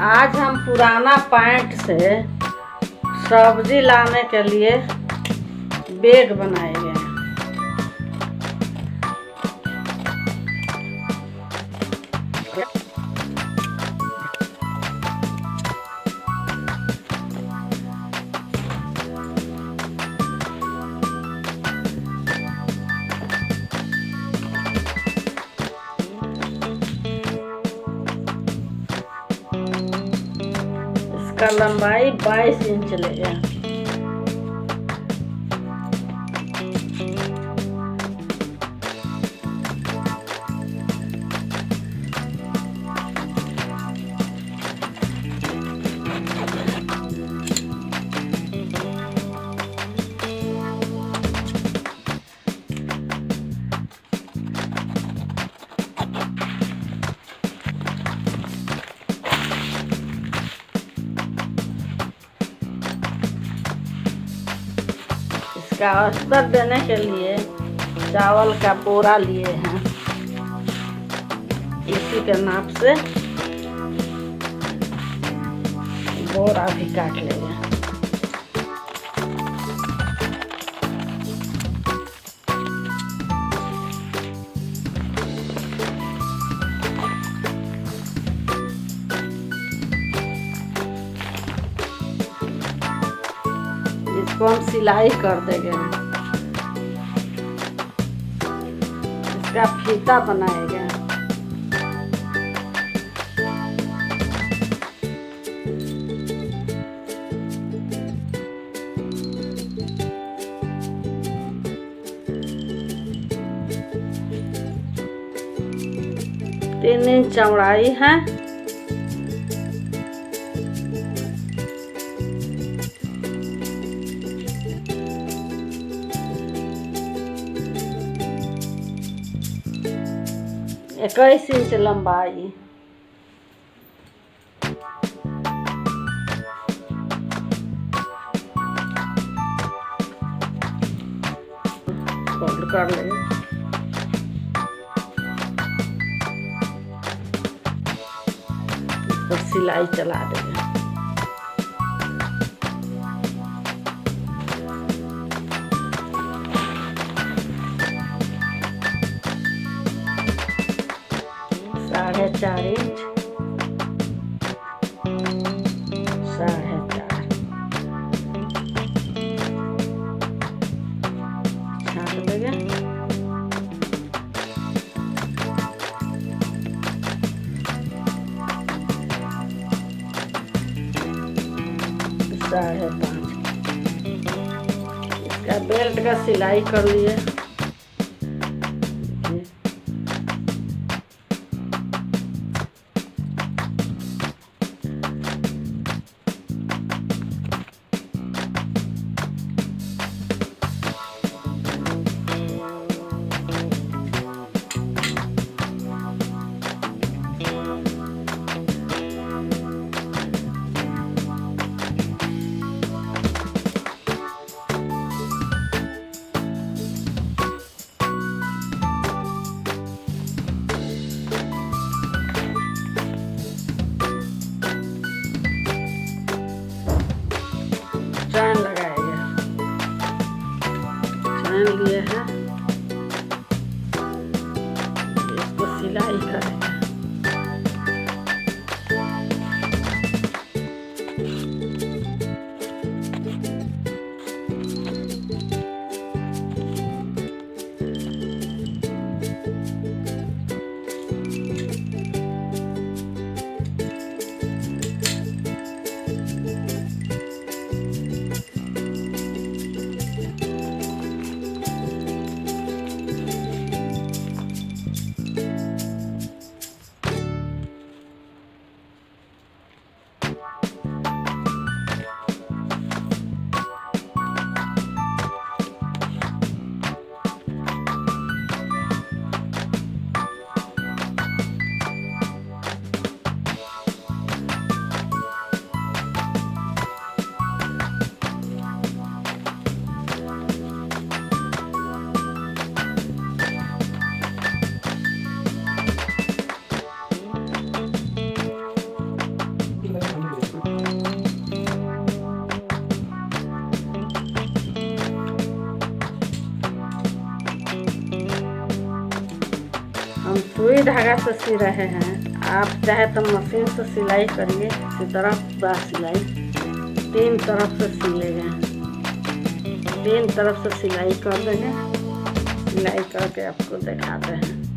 आज हम पुराना पैंट से सब्जी लाने के लिए बैग बनाएंगे। इसका लंबाई 22 इंच लेगा। इसका अस्तर देने के लिए चावल का बोरा लिए हैं। इसी के नाप से बोरा भी काट लेंगे। इसको हम सिलाई कर देंगे। इसका फीता बनाएंगे। तीन इंच चौड़ाई है। इक्कीस इंच लंबाई। फोल्ड कर लेंगे। इस पर सिलाई चला देंगे। साढ़े 4 इंच, 4.5 छाट देंगे। साढ़े 5। इसका बेल्ट का सिलाई कर लिए। चैन लगाएंगे। चैन लिए हैं। इसको सिलाई करेंगे। हम सुई धागा से सी रहे हैं, आप चाहे तो मशीन से सिलाई करिए। इसी तरफ बा सिलाई 3 तरफ से सिलेंगे, 3 तरफ से सिलाई कर देंगे। सिलाई करके आपको दिखाते हैं।